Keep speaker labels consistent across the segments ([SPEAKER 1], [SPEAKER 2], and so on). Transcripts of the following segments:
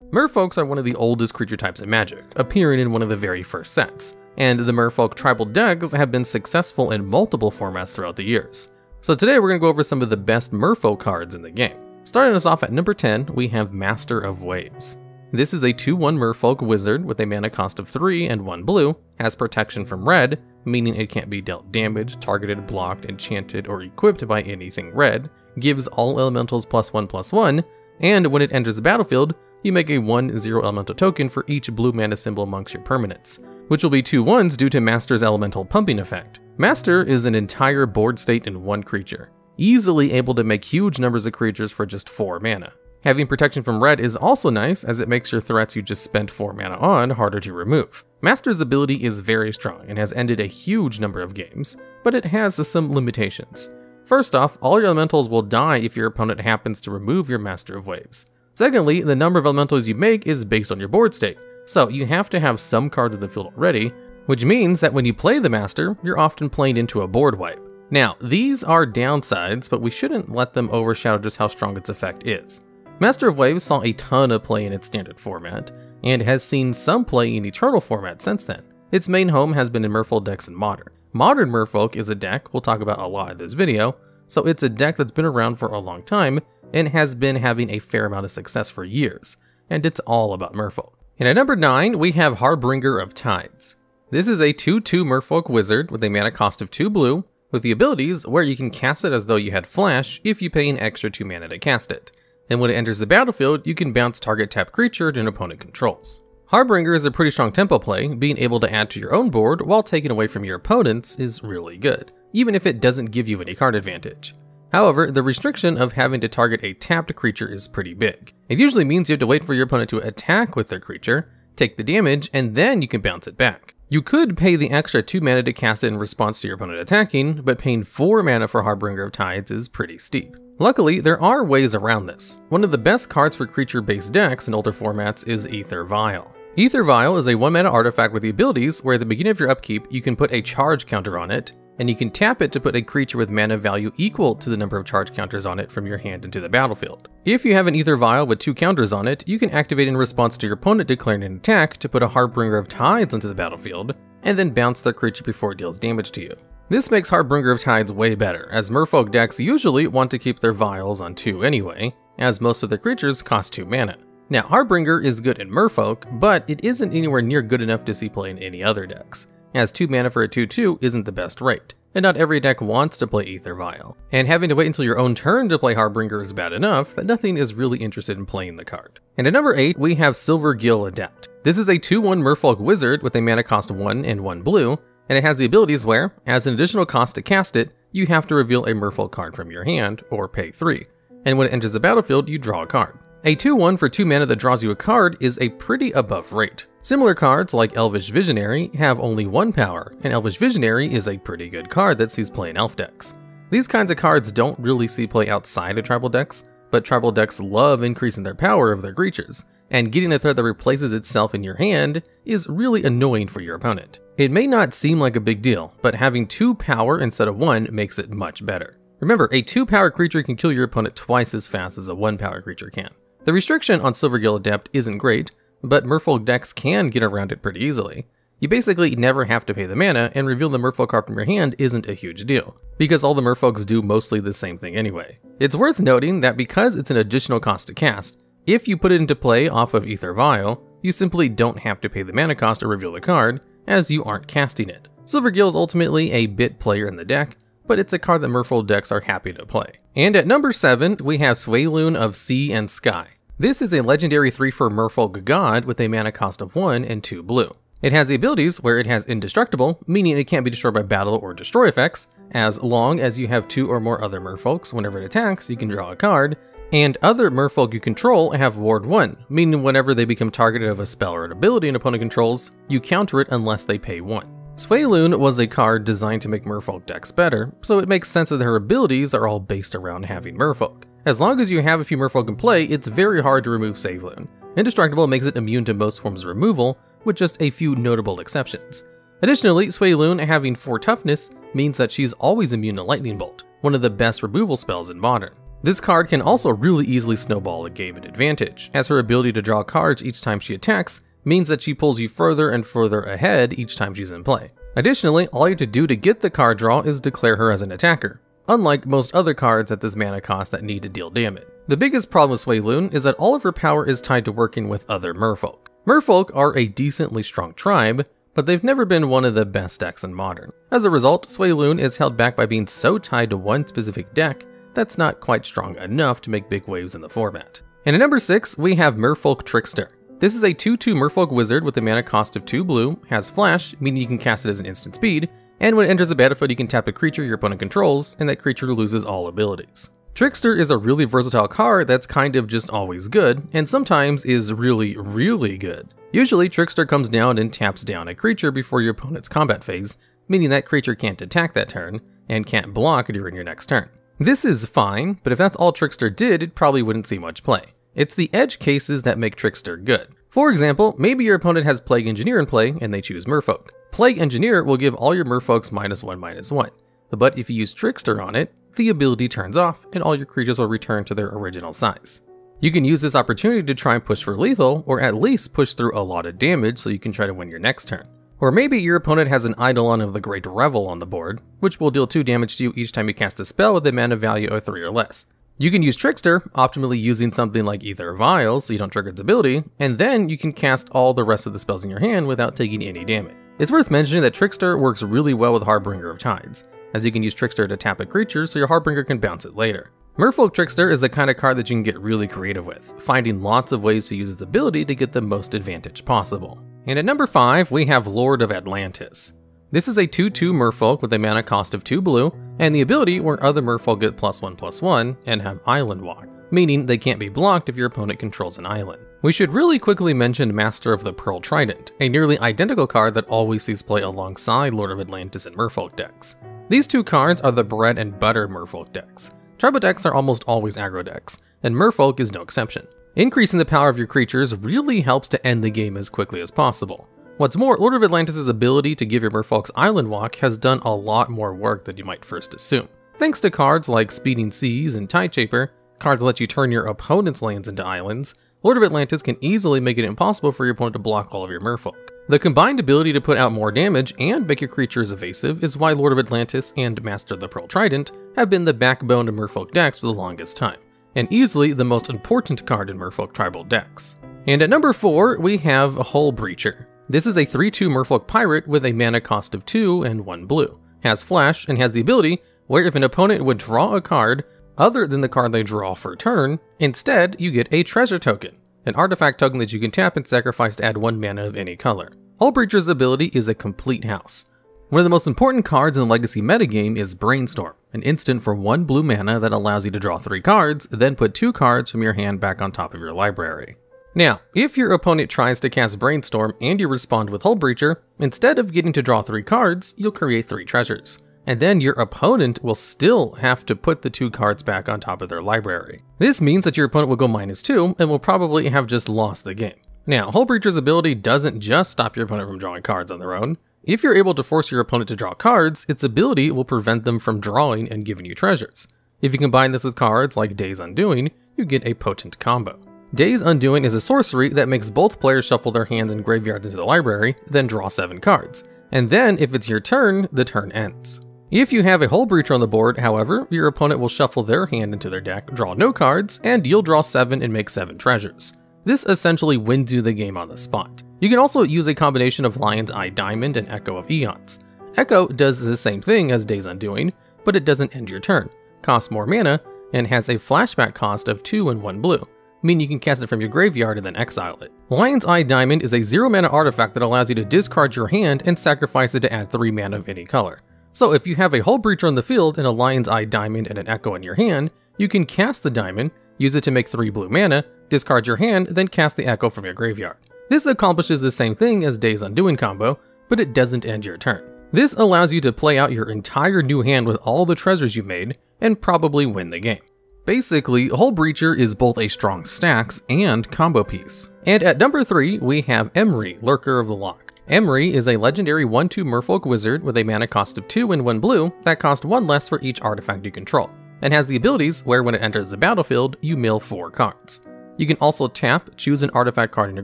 [SPEAKER 1] Merfolks are one of the oldest creature types in Magic, appearing in one of the very first sets, and the Merfolk tribal decks have been successful in multiple formats throughout the years. So today we're going to go over some of the best Merfolk cards in the game. Starting us off at number 10, we have Master of Waves. This is a 2/1 Merfolk wizard with a mana cost of 3 and 1 blue, has protection from red, meaning it can't be dealt damage, targeted, blocked, enchanted, or equipped by anything red, gives all elementals +1/+1, and when it enters the battlefield, you make a 1/0 elemental token for each blue mana symbol amongst your permanents, which will be 2 1s due to Master's elemental pumping effect. Master is an entire board state in one creature, easily able to make huge numbers of creatures for just 4 mana. Having protection from red is also nice, as it makes your threats you just spent 4 mana on harder to remove. Master's ability is very strong and has ended a huge number of games, but it has some limitations. First off, all your elementals will die if your opponent happens to remove your Master of Waves. Secondly, the number of elementals you make is based on your board state, so you have to have some cards in the field already, which means that when you play the Master, you're often playing into a board wipe. Now, these are downsides, but we shouldn't let them overshadow just how strong its effect is. Master of Waves saw a ton of play in its standard format, and has seen some play in Eternal format since then. Its main home has been in Merfolk decks in Modern. Modern Merfolk is a deck we'll talk about a lot in this video, so it's a deck that's been around for a long time, and has been having a fair amount of success for years, and it's all about Merfolk. And at number 9, we have Harbinger of Tides. This is a 2/2 Merfolk wizard with a mana cost of 2 blue, with the abilities where you can cast it as though you had flash if you pay an extra 2 mana to cast it. And when it enters the battlefield, you can bounce target tapped creature that an opponent controls. Harbinger is a pretty strong tempo play. Being able to add to your own board while taking away from your opponent's is really good, even if it doesn't give you any card advantage. However, the restriction of having to target a tapped creature is pretty big. It usually means you have to wait for your opponent to attack with their creature, take the damage, and then you can bounce it back. You could pay the extra 2 mana to cast it in response to your opponent attacking, but paying 4 mana for Harbinger of Tides is pretty steep. Luckily, there are ways around this. One of the best cards for creature-based decks in older formats is Aether Vial. Aether Vial is a 1 mana artifact with the abilities where at the beginning of your upkeep, you can put a charge counter on it, and you can tap it to put a creature with mana value equal to the number of charge counters on it from your hand into the battlefield. If you have an Aether Vial with 2 counters on it, you can activate in response to your opponent declaring an attack to put a Harbinger of Tides into the battlefield, and then bounce the creature before it deals damage to you. This makes Harbinger of Tides way better, as Merfolk decks usually want to keep their vials on 2 anyway, as most of their creatures cost 2 mana. Now, Harbinger is good in Merfolk, but it isn't anywhere near good enough to see play in any other decks, as 2 mana for a 2/2 isn't the best rate, and not every deck wants to play Aether Vial. And having to wait until your own turn to play Harbinger is bad enough that nothing is really interested in playing the card. And at number 8, we have Silvergill Adept. This is a 2/1 Merfolk wizard with a mana cost of 1 and 1 blue, and it has the abilities where, as an additional cost to cast it, you have to reveal a Merfolk card from your hand, or pay 3, and when it enters the battlefield, you draw a card. A 2/1 for 2 mana that draws you a card is a pretty above rate. Similar cards like Elvish Visionary have only 1 power, and Elvish Visionary is a pretty good card that sees play in elf decks. These kinds of cards don't really see play outside of tribal decks, but tribal decks love increasing their power of their creatures, and getting a threat that replaces itself in your hand is really annoying for your opponent. It may not seem like a big deal, but having 2 power instead of 1 makes it much better. Remember, a 2 power creature can kill your opponent twice as fast as a 1 power creature can. The restriction on Silvergill Adept isn't great, but Merfolk decks can get around it pretty easily. You basically never have to pay the mana, and reveal the Merfolk card from your hand isn't a huge deal, because all the Merfolks do mostly the same thing anyway. It's worth noting that because it's an additional cost to cast, if you put it into play off of Aether Vial, you simply don't have to pay the mana cost to reveal the card, as you aren't casting it. Silvergill is ultimately a bit player in the deck, but it's a card that Merfolk decks are happy to play. And at number 7, we have Svyelun of Sea and Sky. This is a legendary 3/4 Merfolk god with a mana cost of 1 and 2 blue. It has the abilities where it has indestructible, meaning it can't be destroyed by battle or destroy effects. As long as you have 2 or more other Merfolks, whenever it attacks, you can draw a card, and other Merfolk you control have Ward 1, meaning whenever they become targeted of a spell or an ability an opponent controls, you counter it unless they pay 1. Svyelun was a card designed to make Merfolk decks better, so it makes sense that her abilities are all based around having Merfolk. As long as you have a few Merfolk in play, it's very hard to remove Svyelun. Indestructible makes it immune to most forms of removal, with just a few notable exceptions. Additionally, Svyelun having 4 toughness means that she's always immune to Lightning Bolt, one of the best removal spells in Modern. This card can also really easily snowball a game at advantage, as her ability to draw cards each time she attacks means that she pulls you further and further ahead each time she's in play. Additionally, all you have to do to get the card draw is declare her as an attacker, unlike most other cards at this mana cost that need to deal damage. The biggest problem with Svyelun is that all of her power is tied to working with other merfolk. Merfolk are a decently strong tribe, but they've never been one of the best decks in Modern. As a result, Svyelun is held back by being so tied to one specific deck that's not quite strong enough to make big waves in the format. And at number 6, we have Merfolk Trickster. This is a 2/2 Merfolk wizard with a mana cost of 2 blue, has flash, meaning you can cast it as an instant speed, and when it enters the battlefield you can tap a creature your opponent controls, and that creature loses all abilities. Trickster is a really versatile card that's kind of just always good, and sometimes is really, really good. Usually, Trickster comes down and taps down a creature before your opponent's combat phase, meaning that creature can't attack that turn, and can't block during your next turn. This is fine, but if that's all Trickster did, it probably wouldn't see much play. It's the edge cases that make Trickster good. For example, maybe your opponent has Plague Engineer in play and they choose Merfolk. Plague Engineer will give all your Merfolks -1/-1, but if you use Trickster on it, the ability turns off and all your creatures will return to their original size. You can use this opportunity to try and push for lethal, or at least push through a lot of damage so you can try to win your next turn. Or maybe your opponent has an Eidolon of the Great Revel on the board, which will deal 2 damage to you each time you cast a spell with a mana value of 3 or less. You can use Trickster, optimally using something like Ether Vial so you don't trigger its ability, and then you can cast all the rest of the spells in your hand without taking any damage. It's worth mentioning that Trickster works really well with Harbinger of Tides, as you can use Trickster to tap a creature so your Harbinger can bounce it later. Merfolk Trickster is the kind of card that you can get really creative with, finding lots of ways to use its ability to get the most advantage possible. And at number 5, we have Lord of Atlantis. This is a 2/2 Merfolk with a mana cost of 2 blue, and the ability where other Merfolk get +1/+1 and have Island Walk, meaning they can't be blocked if your opponent controls an island. We should really quickly mention Master of the Pearl Trident, a nearly identical card that always sees play alongside Lord of Atlantis in Merfolk decks. These two cards are the bread and butter Merfolk decks. Tribal decks are almost always aggro decks, and Merfolk is no exception. Increasing the power of your creatures really helps to end the game as quickly as possible. What's more, Lord of Atlantis' ability to give your Merfolk's Island Walk has done a lot more work than you might first assume. Thanks to cards like Speeding Seas and Tideshaper, cards that let you turn your opponent's lands into islands, Lord of Atlantis can easily make it impossible for your opponent to block all of your Merfolk. The combined ability to put out more damage and make your creatures evasive is why Lord of Atlantis and Master of the Pearl Trident have been the backbone of Merfolk decks for the longest time, and easily the most important card in Merfolk tribal decks. And at number 4, we have Hullbreacher. This is a 3/2 Merfolk pirate with a mana cost of 2 and 1 blue. Has flash and has the ability where if an opponent would draw a card other than the card they draw for turn, instead you get a treasure token, an artifact token that you can tap and sacrifice to add 1 mana of any color. Hullbreacher's ability is a complete house. One of the most important cards in the Legacy metagame is Brainstorm, an instant for 1 blue mana that allows you to draw 3 cards, then put 2 cards from your hand back on top of your library. Now, if your opponent tries to cast Brainstorm and you respond with Hullbreacher, instead of getting to draw 3 cards, you'll create 3 treasures. And then your opponent will still have to put the 2 cards back on top of their library. This means that your opponent will go -2 and will probably have just lost the game. Now, Hullbreacher's ability doesn't just stop your opponent from drawing cards on their own. If you're able to force your opponent to draw cards, its ability will prevent them from drawing and giving you treasures. If you combine this with cards like Days Undoing, you get a potent combo. Days Undoing is a sorcery that makes both players shuffle their hands and graveyards into the library, then draw 7 cards. And then, if it's your turn, the turn ends. If you have a Hullbreacher on the board, however, your opponent will shuffle their hand into their deck, draw no cards, and you'll draw 7 and make 7 treasures. This essentially wins you the game on the spot. You can also use a combination of Lion's Eye Diamond and Echo of Eons. Echo does the same thing as Days Undoing, but it doesn't end your turn, costs more mana, and has a flashback cost of 2 and 1 blue, meaning you can cast it from your graveyard and then exile it. Lion's Eye Diamond is a 0 mana artifact that allows you to discard your hand and sacrifice it to add 3 mana of any color. So if you have a Hullbreacher on the field and a Lion's Eye Diamond and an Echo in your hand, you can cast the Diamond, use it to make 3 blue mana, discard your hand, then cast the Echo from your graveyard. This accomplishes the same thing as Days Undoing combo, but it doesn't end your turn. This allows you to play out your entire new hand with all the treasures you made, and probably win the game. Basically, Hullbreacher is both a strong stacks and combo piece. And at number 3, we have Emry, Lurker of the Loch. Emry is a legendary 1/2 Merfolk wizard with a mana cost of 2 and 1 blue that costs 1 less for each artifact you control. and has the abilities where when it enters the battlefield, you mill 4 cards. You can also tap, choose an artifact card in your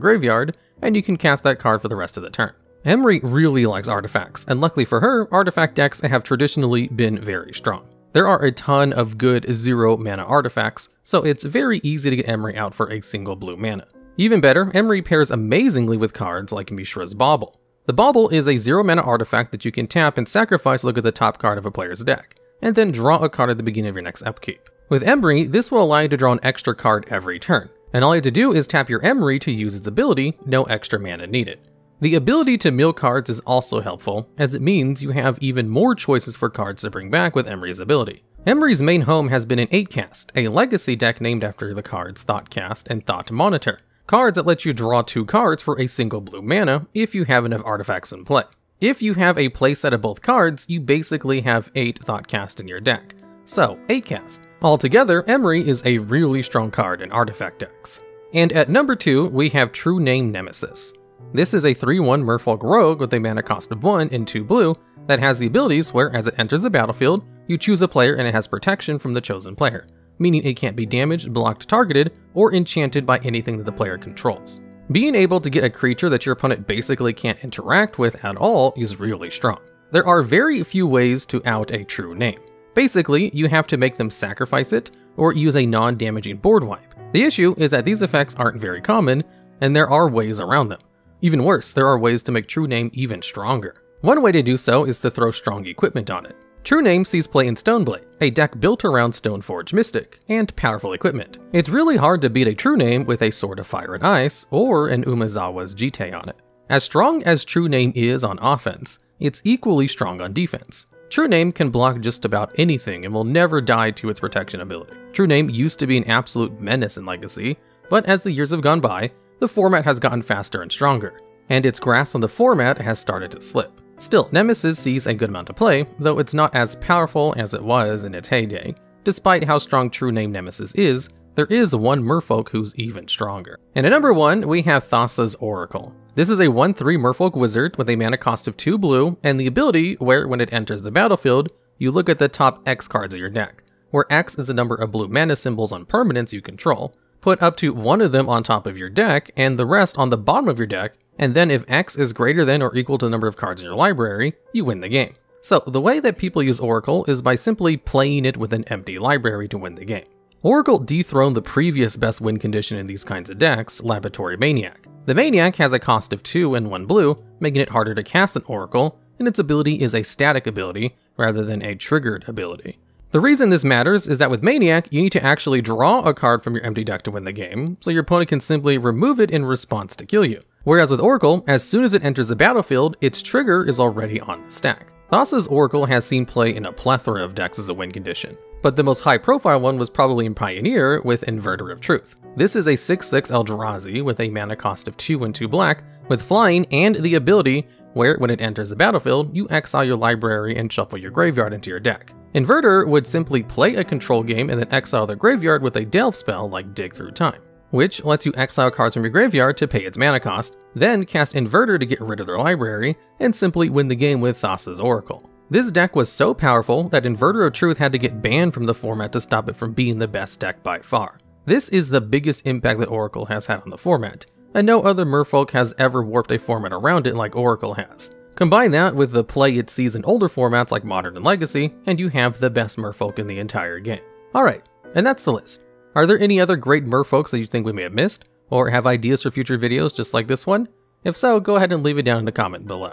[SPEAKER 1] graveyard, and you can cast that card for the rest of the turn. Emry really likes artifacts, and luckily for her, artifact decks have traditionally been very strong. There are a ton of good 0 mana artifacts, so it's very easy to get Emry out for a single blue mana. Even better, Emry pairs amazingly with cards like Mishra's Bauble. The Bauble is a 0 mana artifact that you can tap and sacrifice to look at the top card of a player's deck, and then draw a card at the beginning of your next upkeep. With Emry, this will allow you to draw an extra card every turn, and all you have to do is tap your Emry to use its ability, no extra mana needed. The ability to mill cards is also helpful, as it means you have even more choices for cards to bring back with Emry's ability. Emry's main home has been an 8-cast, a legacy deck named after the cards Thoughtcast and Thought Monitor, cards that let you draw 2 cards for a single blue mana if you have enough artifacts in play. If you have a playset of both cards, you basically have 8 Thoughtcast in your deck, so 8-cast. Altogether, Emry is a really strong card in artifact decks. And at number 2, we have True Name Nemesis. This is a 3/1 Merfolk Rogue with a mana cost of 1 and 2 blue that has the abilities where as it enters the battlefield, you choose a player and it has protection from the chosen player, meaning it can't be damaged, blocked, targeted, or enchanted by anything that the player controls. Being able to get a creature that your opponent basically can't interact with at all is really strong. There are very few ways to out a True Name. Basically, you have to make them sacrifice it, or use a non-damaging board wipe. The issue is that these effects aren't very common, and there are ways around them. Even worse, there are ways to make True Name even stronger. One way to do so is to throw strong equipment on it. True Name sees play in Stoneblade, a deck built around Stoneforge Mystic, and powerful equipment. It's really hard to beat a True Name with a Sword of Fire and Ice, or an Umezawa's Jite on it. As strong as True Name is on offense, it's equally strong on defense. True Name can block just about anything and will never die to its protection ability. True Name used to be an absolute menace in Legacy, but as the years have gone by, the format has gotten faster and stronger, and its grasp on the format has started to slip. Still, Nemesis sees a good amount of play, though it's not as powerful as it was in its heyday. Despite how strong True Name Nemesis is, there is one Merfolk who's even stronger. And at number 1, we have Thassa's Oracle. This is a 1/3 Merfolk wizard with a mana cost of 2 blue, and the ability where when it enters the battlefield, you look at the top X cards of your deck, where X is the number of blue mana symbols on permanents you control. Put up to 1 of them on top of your deck, and the rest on the bottom of your deck, and then if X is greater than or equal to the number of cards in your library, you win the game. So the way that people use Oracle is by simply playing it with an empty library to win the game. Oracle dethroned the previous best win condition in these kinds of decks, Laboratory Maniac. The Maniac has a cost of 2 and 1 blue, making it harder to cast an Oracle, and its ability is a static ability rather than a triggered ability. The reason this matters is that with Maniac, you need to actually draw a card from your empty deck to win the game, so your opponent can simply remove it in response to kill you. Whereas with Oracle, as soon as it enters the battlefield, its trigger is already on the stack. Thassa's Oracle has seen play in a plethora of decks as a win condition, but the most high-profile one was probably in Pioneer with Inverter of Truth. This is a 6/6 Eldrazi with a mana cost of 2 and 2 black, with flying and the ability where when it enters the battlefield, you exile your library and shuffle your graveyard into your deck. Inverter would simply play a control game and then exile their graveyard with a delve spell like Dig Through Time, which lets you exile cards from your graveyard to pay its mana cost, then cast Inverter to get rid of their library, and simply win the game with Thassa's Oracle. This deck was so powerful that Inverter of Truth had to get banned from the format to stop it from being the best deck by far. This is the biggest impact that Oracle has had on the format, and no other Merfolk has ever warped a format around it like Oracle has. Combine that with the play it sees in older formats like Modern and Legacy, and you have the best Merfolk in the entire game. Alright, and that's the list. Are there any other great Merfolks that you think we may have missed, or have ideas for future videos just like this one? If so, go ahead and leave it down in the comment below.